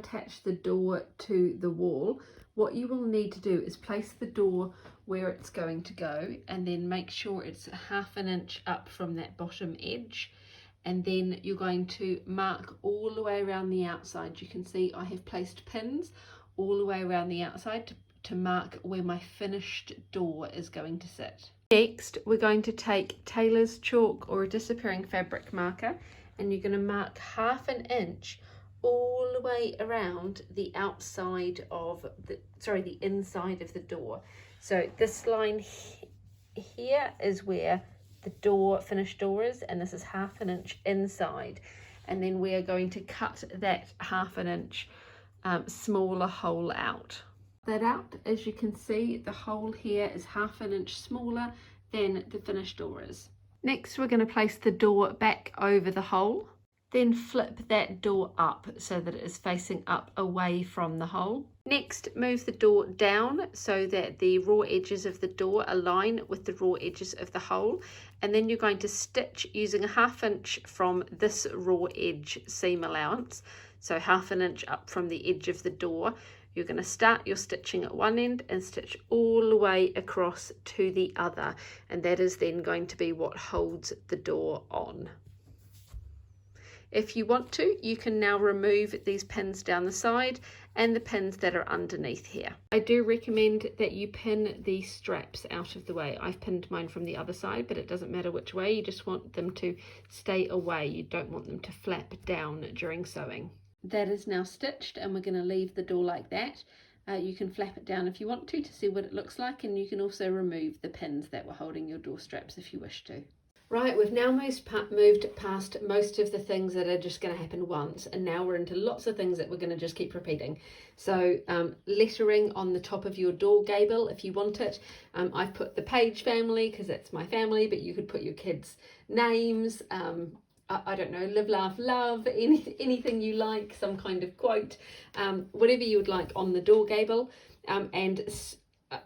attach the door to the wall, what you will need to do is place the door where it's going to go, and then make sure it's 1/2 inch up from that bottom edge. And then you're going to mark all the way around the outside. You can see I have placed pins all the way around the outside to mark where my finished door is going to sit. Next, we're going to take tailor's chalk or a disappearing fabric marker, and you're going to mark 1/2 inch all the way around the outside of the inside of the door. So this line here is where the finished door is, and this is 1/2 inch inside. And then we are going to cut that 1/2 inch smaller hole out. That out, as you can see, the hole here is 1/2 inch smaller than the finished door is. Next, we're going to place the door back over the hole, then flip that door up so that it is facing up away from the hole. Next, move the door down so that the raw edges of the door align with the raw edges of the hole, and then you're going to stitch using 1/2 inch from this raw edge seam allowance, so 1/2 inch up from the edge of the door. You're going to start your stitching at one end and stitch all the way across to the other, and that is then going to be what holds the door on. If you want to, you can now remove these pins down the side and the pins that are underneath here. I do recommend that you pin the straps out of the way. I've pinned mine from the other side, but it doesn't matter which way. You just want them to stay away. You don't want them to flap down during sewing. That is now stitched, and we're going to leave the door like that. You can flap it down if you want to see what it looks like, and you can also remove the pins that were holding your door straps if you wish to. Right, we've now moved past most of the things that are just going to happen once, and now we're into lots of things that we're going to just keep repeating. So lettering on the top of your door gable if you want it. I've put the Page family because that's my family, but you could put your kids' names, I don't know, live, laugh, love, anything you like, some kind of quote, whatever you would like on the door gable.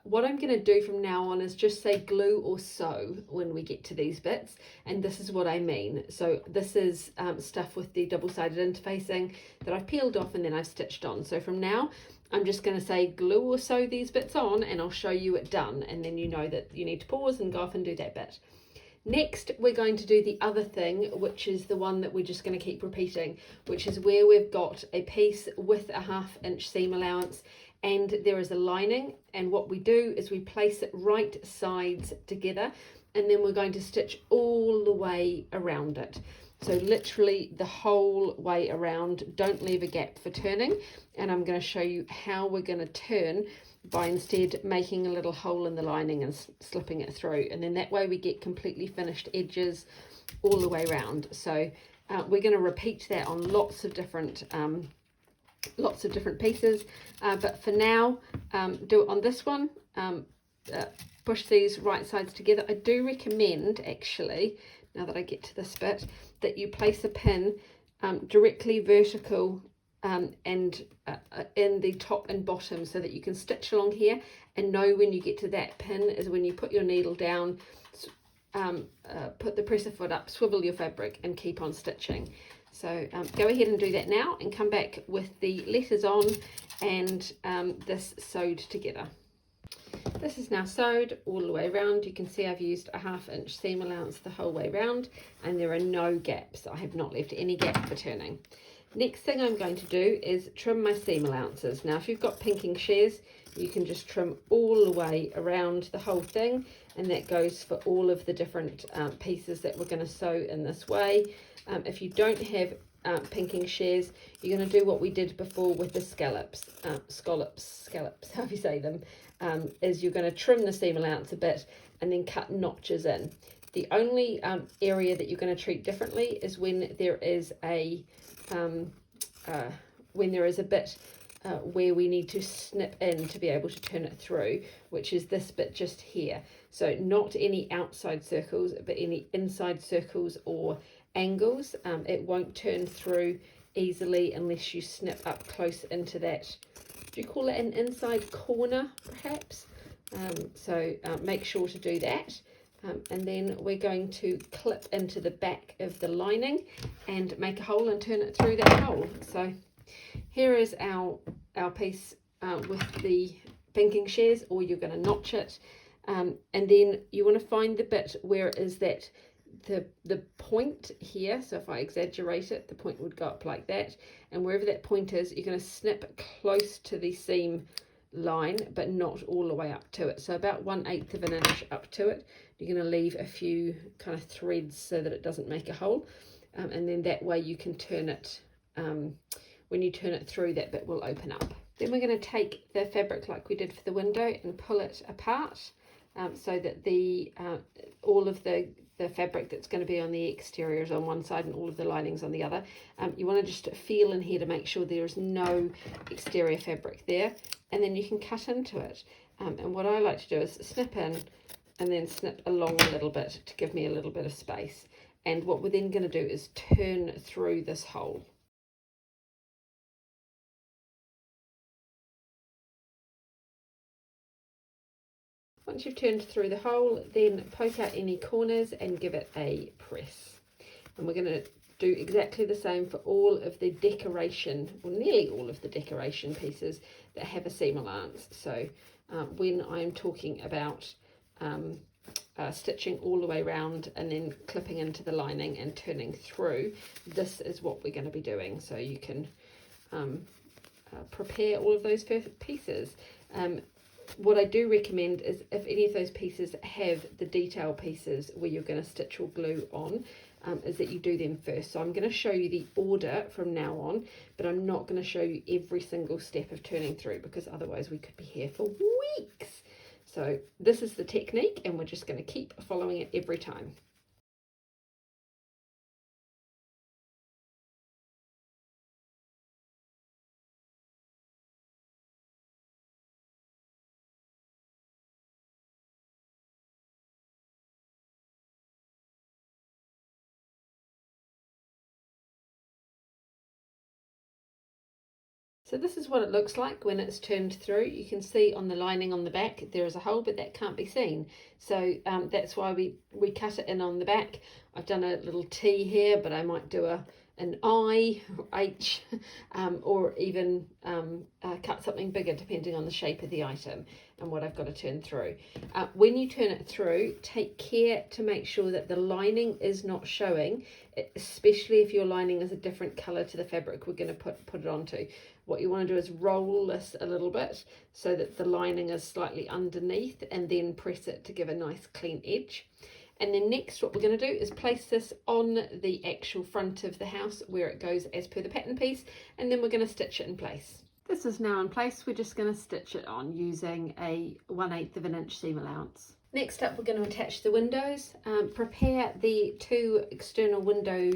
What I'm going to do from now on is just say glue or sew when we get to these bits, and this is what I mean. So this is stuff with the double-sided interfacing that I've peeled off and then I've stitched on. So from now I'm just going to say glue or sew these bits on, and I'll show you it done, and then you know that you need to pause and go off and do that bit. Next, we're going to do the other thing, which is the one that we're just going to keep repeating, which is where we've got a piece with a 1/2 inch seam allowance and there is a lining, and what we do is we place it right sides together, and then we're going to stitch all the way around it. So literally the whole way around. Don't leave a gap for turning, and I'm going to show you how we're going to turn by instead making a little hole in the lining and slipping it through, and then that way we get completely finished edges all the way around. So we're going to repeat that on lots of different pieces, but for now do it on this one. Push these right sides together. I do recommend, actually, now that I get to this bit, that you place a pin directly vertical and in the top and bottom, so that you can stitch along here and know when you get to that pin is when you put your needle down, put the presser foot up, swivel your fabric and keep on stitching. So go ahead and do that now, and come back with the letters on and this sewed together. This is now sewed all the way around. You can see I've used a 1/2 inch seam allowance the whole way around, and there are no gaps. I have not left any gap for turning. Next thing I'm going to do is trim my seam allowances. Now if you've got pinking shears, you can just trim all the way around the whole thing, and that goes for all of the different pieces that we're going to sew in this way. If you don't have pinking shears, you're going to do what we did before with the scallops, however you say them, is you're going to trim the seam allowance a bit and then cut notches in. The only area that you're going to treat differently is when there is a bit where we need to snip in to be able to turn it through, which is this bit just here. So not any outside circles, but any inside circles or angles. It won't turn through easily unless you snip up close into that. Do you call it an inside corner, perhaps? Make sure to do that. And then we're going to clip into the back of the lining and make a hole and turn it through that hole. So Here is our piece with the pinking shares, or you're going to notch it, and then you want to find the bit where it is that the point here. So if I exaggerate it, the point would go up like that, and wherever that point is, you're going to snip close to the seam line, but not all the way up to it. So about 1/8 of an inch up to it. You're going to leave a few kind of threads so that it doesn't make a hole, and then that way you can turn it. When you turn it through, that bit will open up. Then we're going to take the fabric like we did for the window and pull it apart, so that the all of the fabric that's going to be on the exterior is on one side and all of the linings on the other. You want to just feel in here to make sure there is no exterior fabric there, and then you can cut into it. And what I like to do is snip in and then snip along a little bit to give me a little bit of space. And what we're then going to do is turn through this hole. Once you've turned through the hole, then poke out any corners and give it a press. And we're going to do exactly the same for all of the decoration, or nearly all of the decoration pieces that have a seam allowance. So when I'm talking about stitching all the way around and then clipping into the lining and turning through, this is what we're going to be doing. So you can prepare all of those pieces. What I do recommend is if any of those pieces have the detail pieces where you're going to stitch or glue on, is that you do them first. So I'm going to show you the order from now on, but I'm not going to show you every single step of turning through, because otherwise we could be here for weeks. So this is the technique, and we're just going to keep following it every time. So this is what it looks like when it's turned through. You can see on the lining on the back there is a hole, but that can't be seen. So that's why we cut it in on the back. I've done a little T here, but I might do an I or H, or even cut something bigger depending on the shape of the item and what I've got to turn through. When you turn it through, take care to make sure that the lining is not showing, especially if your lining is a different colour to the fabric we're going to put it onto. What you want to do is roll this a little bit so that the lining is slightly underneath, and then press it to give a nice clean edge. And then next what we're going to do is place this on the actual front of the house where it goes as per the pattern piece, and then we're going to stitch it in place. This is now in place. We're just going to stitch it on using a 1/8 of an inch seam allowance. Next up, we're going to attach the windows. Prepare the two external window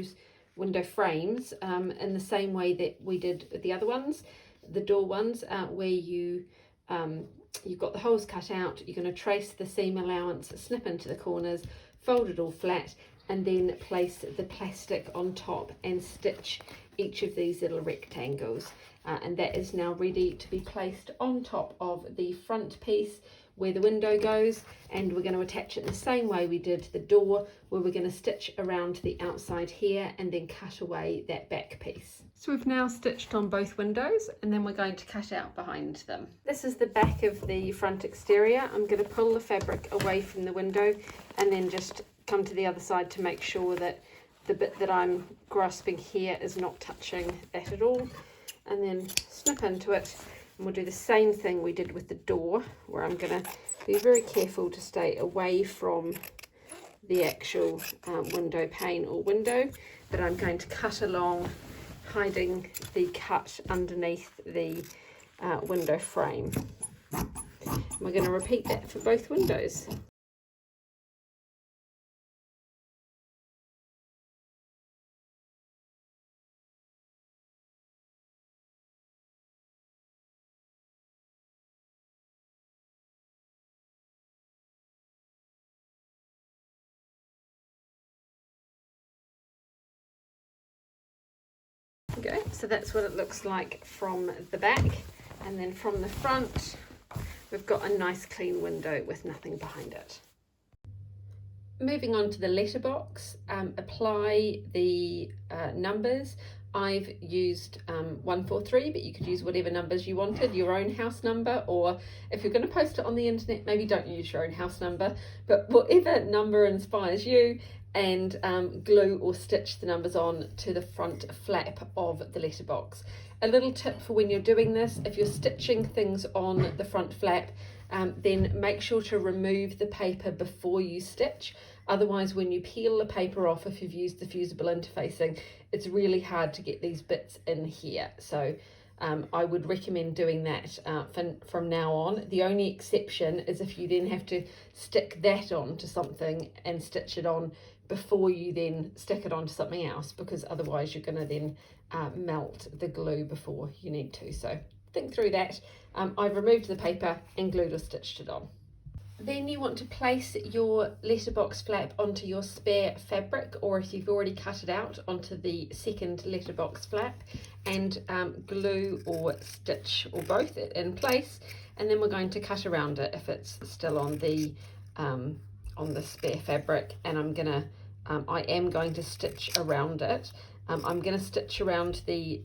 frames in the same way that we did the other ones, the door ones, where you've got the holes cut out. You're going to trace the seam allowance, snip into the corners, fold it all flat, and then place the plastic on top and stitch each of these little rectangles. And that is now ready to be placed on top of the front piece where the window goes, and we're going to attach it the same way we did the door, where we're going to stitch around the outside here and then cut away that back piece. So we've now stitched on both windows, and then we're going to cut out behind them. This is the back of the front exterior. I'm going to pull the fabric away from the window and then just come to the other side to make sure that the bit that I'm grasping here is not touching that at all, and then snip into it. And we'll do the same thing we did with the door, where I'm going to be very careful to stay away from the actual window pane or window, but I'm going to cut along, hiding the cut underneath the window frame. And we're going to repeat that for both windows. Okay, so that's what it looks like from the back, and then from the front we've got a nice clean window with nothing behind it. Moving on to the letterbox, apply the numbers I've used 143, but you could use whatever numbers you wanted, your own house number, or if you're going to post it on the internet, maybe don't use your own house number, but whatever number inspires you, and glue or stitch the numbers on to the front flap of the letterbox. A little tip for when you're doing this, if you're stitching things on the front flap, then make sure to remove the paper before you stitch. Otherwise, when you peel the paper off, if you've used the fusible interfacing, it's really hard to get these bits in here. So I would recommend doing that from now on. The only exception is if you then have to stick that onto something and stitch it on before you then stick it onto something else, because otherwise you're going to then melt the glue before you need to. So think through that. I've removed the paper and glued or stitched it on. Then you want to place your letterbox flap onto your spare fabric, or if you've already cut it out, onto the second letterbox flap, and glue or stitch or both it in place. And then we're going to cut around it if it's still on the spare fabric, and I am going to stitch around it. I'm going to stitch around the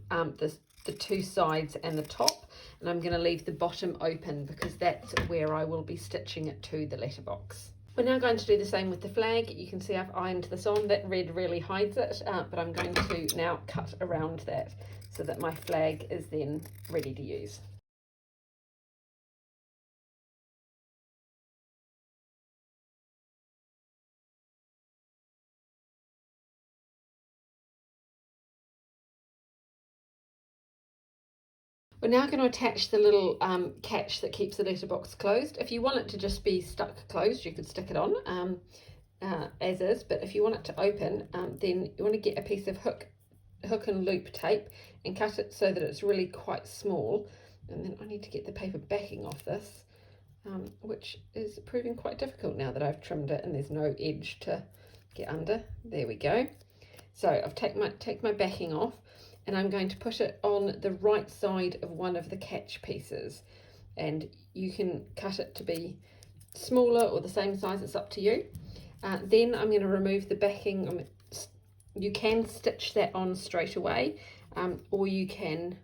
two sides and the top, and I'm going to leave the bottom open because that's where I will be stitching it to the letterbox. We're now going to do the same with the flag. You can see I've ironed this on. That red really hides it, but I'm going to now cut around that so that my flag is then ready to use. We're now going to attach the little catch that keeps the letterbox closed. If you want it to just be stuck closed, you could stick it on as is, but if you want it to open, then you want to get a piece of hook and loop tape and cut it so that it's really quite small. And then I need to get the paper backing off this, which is proving quite difficult now that I've trimmed it and there's no edge to get under. There we go. So I've take my backing off, and I'm going to put it on the right side of one of the catch pieces, and you can cut it to be smaller or the same size, it's up to you. Then I'm going to remove the backing. You can stitch that on straight away, or you can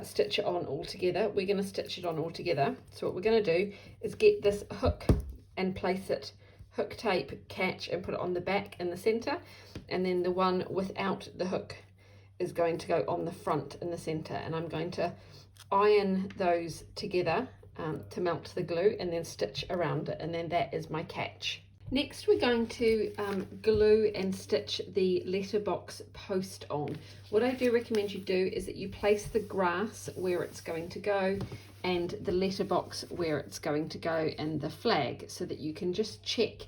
stitch it on all together. We're going to stitch it on all together. So what we're going to do is get this hook and place it, hook tape, catch, and put it on the back in the center, and then the one without the hook is going to go on the front in the center, and I'm going to iron those together to melt the glue and then stitch around it, and then that is my catch. Next we're going to glue and stitch the letterbox post on. What I do recommend you do is that you place the grass where it's going to go and the letterbox where it's going to go, and the flag, so that you can just check.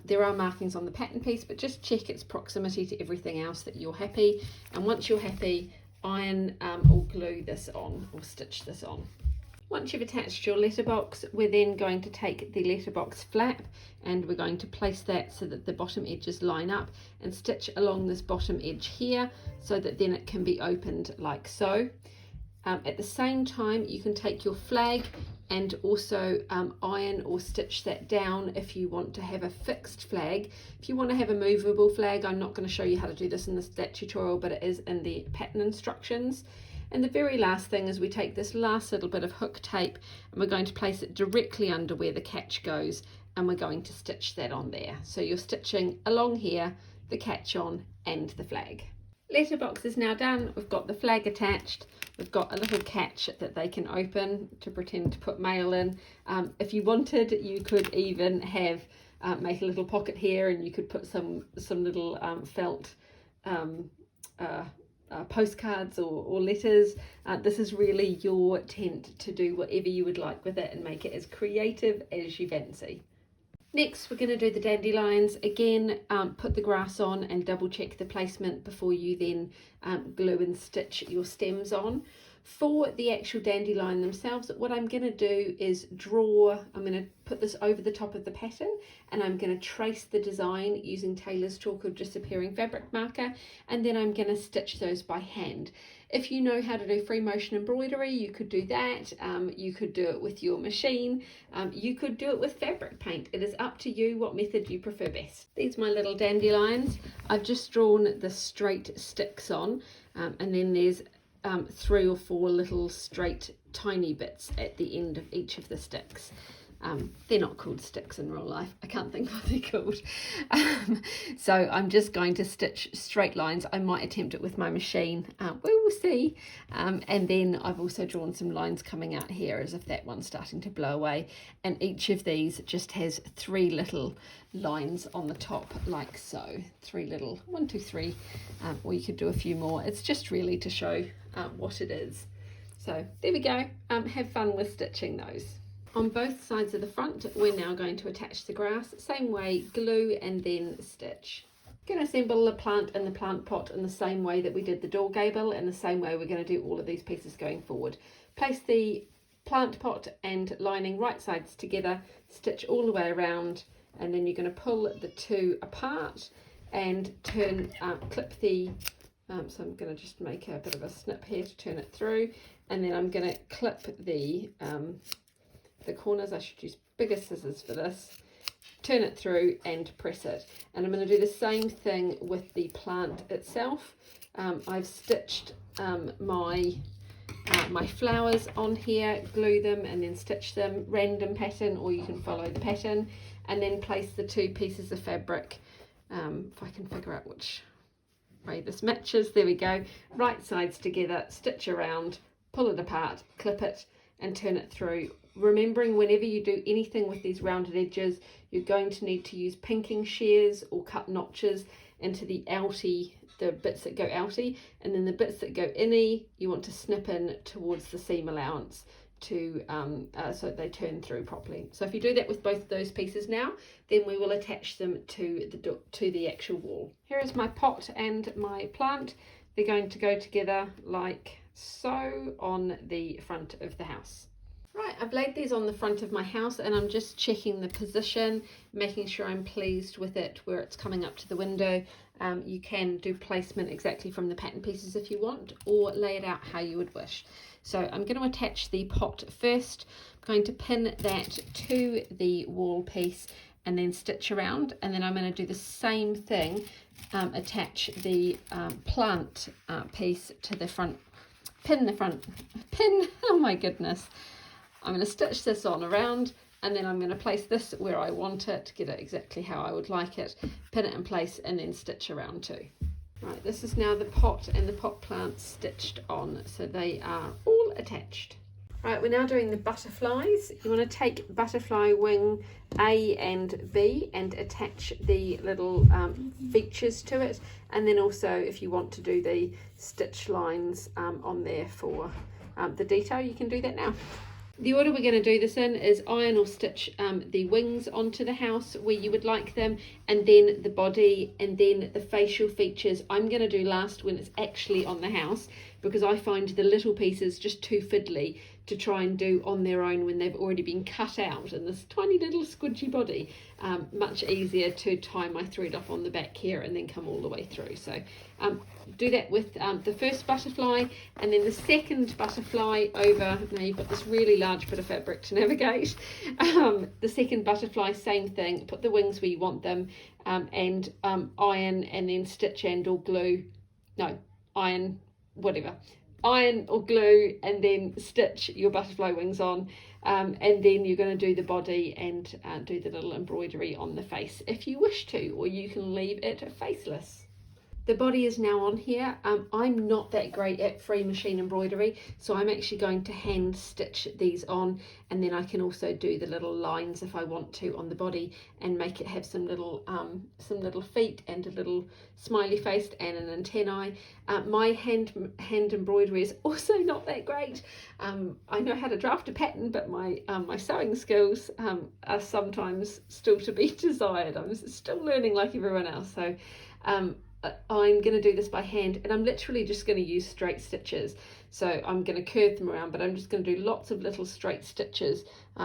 There are markings on the pattern piece, but just check its proximity to everything else that you're happy. And once you're happy, iron or glue this on or stitch this on. Once you've attached your letterbox, we're then going to take the letterbox flap and we're going to place that so that the bottom edges line up, and stitch along this bottom edge here so that then it can be opened like so. At the same time, you can take your flag and also iron or stitch that down if you want to have a fixed flag. If you want to have a movable flag, I'm not going to show you how to do this in that tutorial, but it is in the pattern instructions. And the very last thing is we take this last little bit of hook tape and we're going to place it directly under where the catch goes, and we're going to stitch that on there. So you're stitching along here, the catch on and the flag. Letterbox is now done. We've got the flag attached. We've got a little catch that they can open to pretend to put mail in. If you wanted, you could even have make a little pocket here, and you could put some little felt postcards or letters. This is really your tent to do whatever you would like with it and make it as creative as you fancy. Next, we're going to do the dandelions. Again, put the grass on and double check the placement before you then glue and stitch your stems on. For the actual dandelion themselves, what I'm going to do is I'm going to put this over the top of the pattern, and I'm going to trace the design using Taylor's chalk or disappearing fabric marker, and then I'm going to stitch those by hand. If you know how to do free motion embroidery, you could do that. You could do it with your machine. You could do it with fabric paint. It is up to you what method you prefer best. These are my little dandelions. I've just drawn the straight sticks on, and then there's 3 or 4 little straight tiny bits at the end of each of the sticks. They're not called sticks in real life. I can't think what they're called. So I'm just going to stitch straight lines. I might attempt it with my machine. We will see. And then I've also drawn some lines coming out here as if that one's starting to blow away. And each of these just has 3 little lines on the top like so. 3 little, 1, 2, 3. Or you could do a few more. It's just really to show what it is. So there we go. Have fun with stitching those. On both sides of the front, we're now going to attach the grass. Same way, glue and then stitch. Going to assemble the plant and the plant pot in the same way that we did the door gable, and the same way we're going to do all of these pieces going forward. Place the plant pot and lining right sides together, stitch all the way around, and then you're going to pull the 2 apart and turn, clip the, so I'm going to just make a bit of a snip here to turn it through, and then I'm going to clip the corners. I should use bigger scissors for this. Turn it through and press it, and I'm going to do the same thing with the plant itself. I've stitched my flowers on here, glue them and then stitch them, random pattern, or you can follow the pattern, and then place the 2 pieces of fabric, if I can figure out which way this matches. There we go, right sides together, stitch around, pull it apart, clip it and turn it through. Remembering whenever you do anything with these rounded edges, you're going to need to use pinking shears or cut notches into the outy, the bits that go outy, and then the bits that go inny, you want to snip in towards the seam allowance to so they turn through properly. So if you do that with both of those pieces now, then we will attach them to the actual wall. Here is my pot and my plant. They're going to go together like so on the front of the house. Right, I've laid these on the front of my house, and I'm just checking the position, making sure I'm pleased with it where it's coming up to the window. You can do placement exactly from the pattern pieces if you want, or lay it out how you would wish. So I'm going to attach the pot first. I'm going to pin that to the wall piece and then stitch around, and then I'm going to do the same thing, attach the plant piece to the front, pin, oh my goodness. I'm going to stitch this on around, and then I'm going to place this where I want it to get it exactly how I would like it, pin it in place and then stitch around too. Right, this is now the pot and the pot plant stitched on, so they are all attached. Right, we're now doing the butterflies. You want to take butterfly wing A and B and attach the little features to it, and then also if you want to do the stitch lines on there for the detail, you can do that now. The order we're going to do this in is iron or stitch the wings onto the house where you would like them, and then the body, and then the facial features I'm going to do last when it's actually on the house, because I find the little pieces just too fiddly to try and do on their own when they've already been cut out in this tiny little squidgy body. Much easier to tie my thread up on the back here and then come all the way through. So do that with the first butterfly, and then the second butterfly over. Now you've got this really large bit of fabric to navigate. The second butterfly, same thing, put the wings where you want them, and iron and then stitch and or glue, no, iron, whatever, iron or glue and then stitch your butterfly wings on, and then you're going to do the body and do the little embroidery on the face if you wish to, or you can leave it faceless. The body is now on here. I'm not that great at free machine embroidery, so I'm actually going to hand stitch these on, and then I can also do the little lines if I want to on the body and make it have some little feet and a little smiley face and an antennae. My hand embroidery is also not that great. I know how to draft a pattern, but my sewing skills are sometimes still to be desired. I'm still learning like everyone else. So I'm going to do this by hand, and I'm literally just going to use straight stitches. So I'm going to curve them around, but I'm just going to do lots of little straight stitches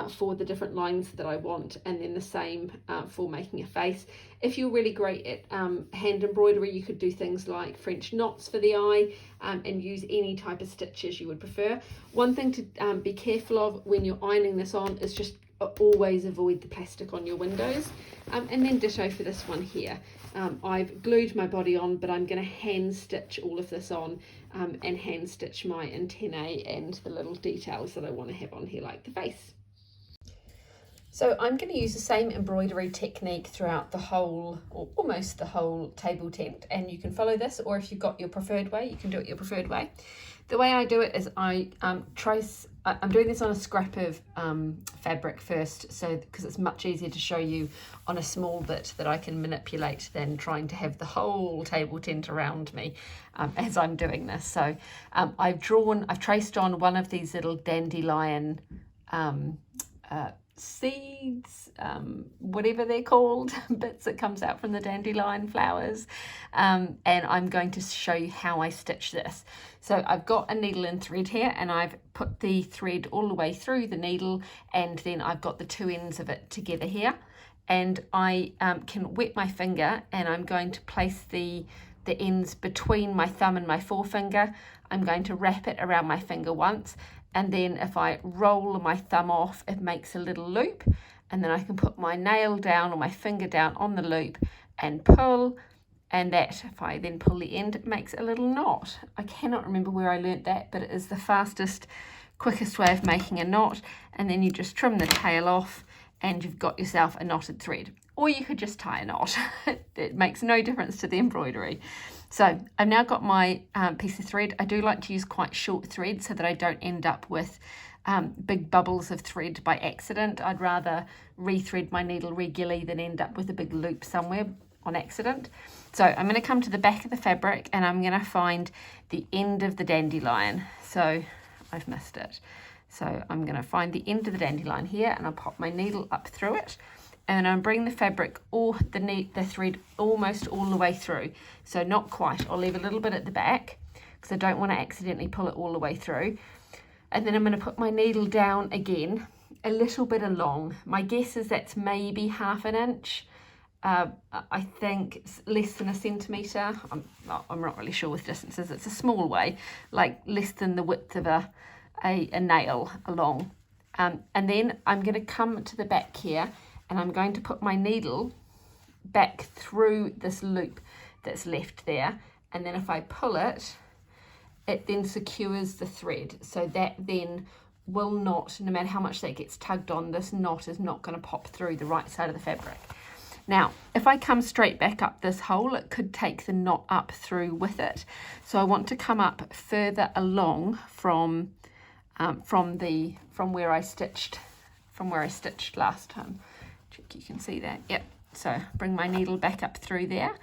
for the different lines that I want, and then the same for making a face. If you're really great at hand embroidery, you could do things like French knots for the eye, and use any type of stitches you would prefer. One thing to be careful of when you're ironing this on is just always avoid the plastic on your windows. And then ditto for this one here. I've glued my body on, but I'm going to hand stitch all of this on, and hand stitch my antennae and the little details that I want to have on here, like the face. So I'm going to use the same embroidery technique throughout the whole, or almost the whole table tent, and you can follow this, or if you've got your preferred way, you can do it your preferred way. The way I do it is I'm doing this on a scrap of fabric first, so because it's much easier to show you on a small bit that I can manipulate than trying to have the whole table tent around me as I'm doing this. So I've traced on one of these little dandelion seeds, whatever they're called, bits that comes out from the dandelion flowers, and I'm going to show you how I stitch this. So I've got a needle and thread here, and I've put the thread all the way through the needle, and then I've got the two ends of it together here, and I can wet my finger, and I'm going to place the ends between my thumb and my forefinger. I'm going to wrap it around my finger once, and then if I roll my thumb off, it makes a little loop, and then I can put my nail down or my finger down on the loop and pull, and that, if I then pull the end, it makes a little knot. I cannot remember where I learnt that, but it is the fastest, quickest way of making a knot. And then you just trim the tail off, and you've got yourself a knotted thread. Or you could just tie a knot. It makes no difference to the embroidery. So I've now got my piece of thread. I do like to use quite short thread so that I don't end up with big bubbles of thread by accident. I'd rather rethread my needle regularly than end up with a big loop somewhere on accident. So I'm going to come to the back of the fabric, and I'm going to find the end of the dandelion. So I've missed it. So I'm going to find the end of the dandelion here, and I'll pop my needle up through it, and I'll bring the fabric or the thread almost all the way through. So not quite. I'll leave a little bit at the back because I don't want to accidentally pull it all the way through. And then I'm going to put my needle down again a little bit along. My guess is that's maybe ½ an inch. I think it's less than a centimetre. I'm not really sure with distances. It's a small way, like less than the width of a nail along. And then I'm going to come to the back here, and I'm going to put my needle back through this loop that's left there. And then if I pull it, it then secures the thread. So that then will not, no matter how much that gets tugged on, this knot is not going to pop through the right side of the fabric. Now, if I come straight back up this hole, it could take the knot up through with it. So I want to come up further along from where I stitched last time. Check you can see that. Yep. So bring my needle back up through there,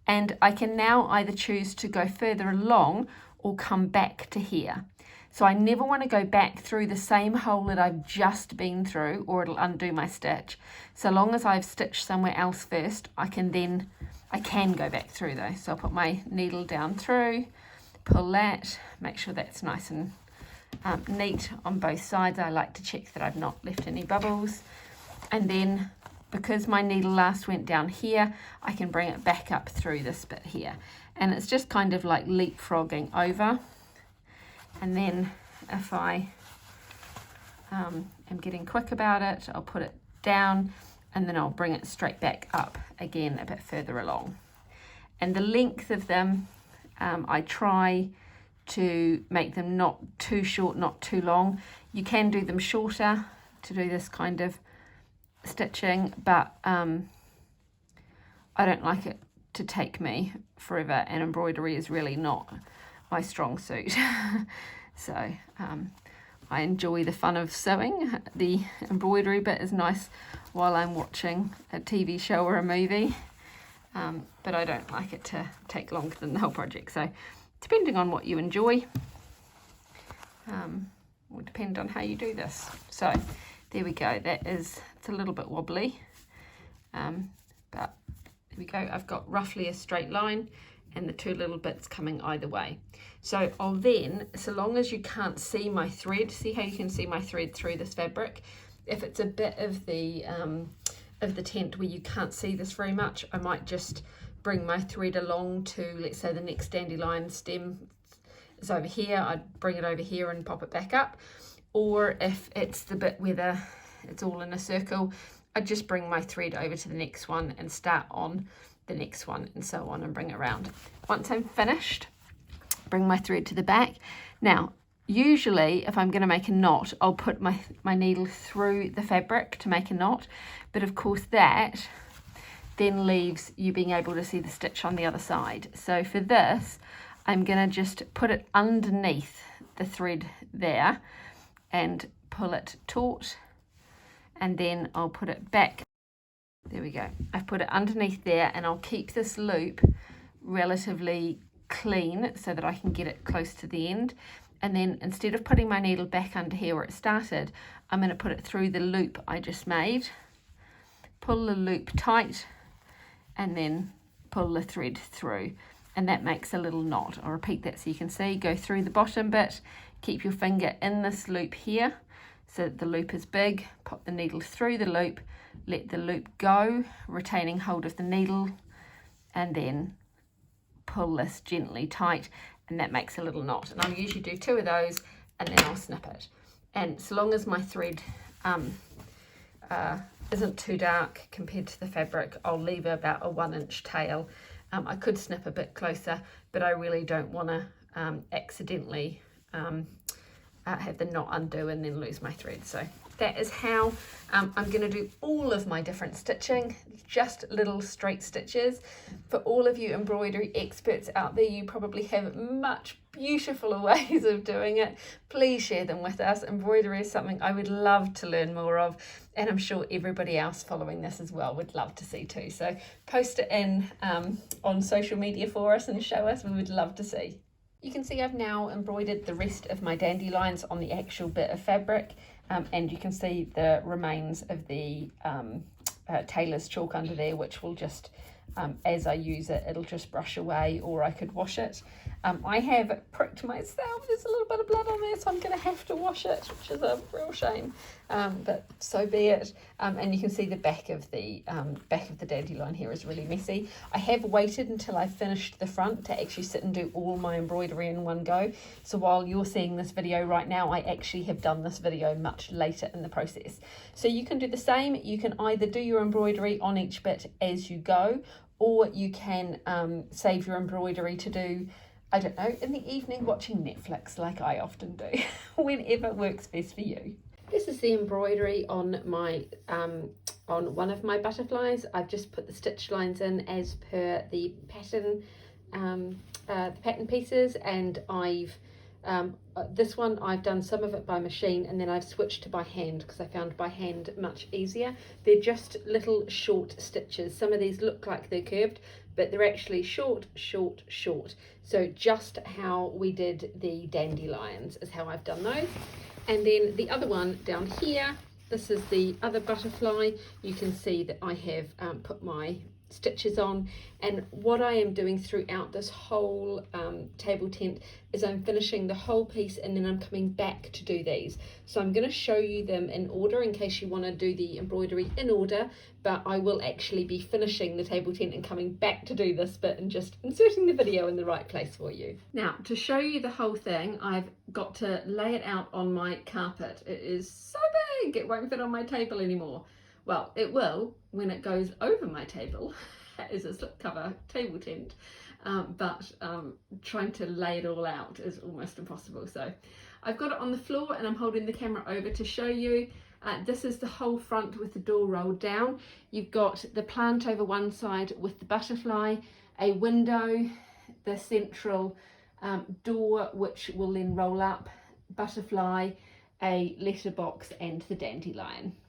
and I can now either choose to go further along or come back to here. So I never want to go back through the same hole that I've just been through, or it'll undo my stitch. So long as I've stitched somewhere else first, I can go back through though. So I'll put my needle down through, pull that, make sure that's nice and neat on both sides. I like to check that I've not left any bubbles. And then because my needle last went down here, I can bring it back up through this bit here. And it's just kind of like leapfrogging over. And then if I am getting quick about it, I'll put it down, and then I'll bring it straight back up again a bit further along. And the length of them, I try to make them not too short, not too long. You can do them shorter to do this kind of stitching, but I don't like it to take me forever, and embroidery is really not my strong suit. So I enjoy the fun of sewing. The embroidery bit is nice while I'm watching a TV show or a movie, but I don't like it to take longer than the whole project. So depending on what you enjoy, will depend on how you do this. So there we go. It's a little bit wobbly, but there we go. I've got roughly a straight line. and the two little bits coming either way. So I'll then, so long as you can't see my thread, see how you can see my thread through this fabric? If it's a bit of the tent where you can't see this very much, I might just bring my thread along to, let's say the next dandelion stem is over here, I'd bring it over here and pop it back up. Or if it's the bit where it's all in a circle, I'd just bring my thread over to the next one and start on the next one and so on and bring it around. Once I'm finished, bring my thread to the back. Now, usually if I'm going to make a knot, I'll put my needle through the fabric to make a knot, but of course that then leaves you being able to see the stitch on the other side. So for this, I'm going to just put it underneath the thread there and pull it taut, and then I'll put it back. There we go. I've put it underneath there, and I'll keep this loop relatively clean so that I can get it close to the end. And then instead of putting my needle back under here where it started, I'm going to put it through the loop I just made, pull the loop tight, and then pull the thread through, and that makes a little knot. I'll repeat that so you can see. Go through the bottom bit, keep your finger in this loop here so that the loop is big, pop the needle through the loop, let the loop go, retaining hold of the needle, and then pull this gently tight, and that makes a little knot. And I'll usually do 2 of those, and then I'll snip it. And so long as my thread isn't too dark compared to the fabric, I'll leave about a 1-inch tail. I could snip a bit closer, but I really don't want to accidentally have the knot undo and then lose my thread. So that is how I'm going to do all of my different stitching, just little straight stitches. For all of you embroidery experts out there, you probably have much beautifuler ways of doing it. Please share them with us. Embroidery is something I would love to learn more of, and I'm sure everybody else following this as well would love to see too. So post it in on social media for us and show us. We would love to see. You can see I've now embroidered the rest of my dandelions on the actual bit of fabric, and you can see the remains of the tailor's chalk under there, which will just, as I use it, it'll just brush away, or I could wash it. I have pricked myself, there's a little bit of blood on there, so I'm going to have to wash it, which is a real shame, but so be it. And you can see the back of the dandelion here is really messy. I have waited until I finished the front to actually sit and do all my embroidery in one go. So while you're seeing this video right now, I actually have done this video much later in the process. So you can do the same. You can either do your embroidery on each bit as you go, or you can save your embroidery to do, I don't know, in the evening watching Netflix like I often do, whenever works best for you. This is the embroidery on my on one of my butterflies. I've just put the stitch lines in as per the pattern pieces, and I've this one I've done some of it by machine, and then I've switched to by hand because I found by hand much easier. They're just little short stitches. Some of these look like they're curved, but they're actually short. So just how we did the dandelions is how I've done those. And then the other one down here, this is the other butterfly. You can see that I have put my stitches on, and what I am doing throughout this whole table tent is I'm finishing the whole piece, and then I'm coming back to do these. So I'm going to show you them in order in case you want to do the embroidery in order, but I will actually be finishing the table tent and coming back to do this bit and just inserting the video in the right place for you. Now, to show you the whole thing, I've got to lay it out on my carpet. It is so big it won't fit on my table anymore. Well, it will when it goes over my table as a slipcover table tent, but trying to lay it all out is almost impossible. So I've got it on the floor and I'm holding the camera over to show you. This is the whole front with the door rolled down. You've got the plant over one side with the butterfly, a window, the central door which will then roll up, butterfly, a letterbox, and the dandelion.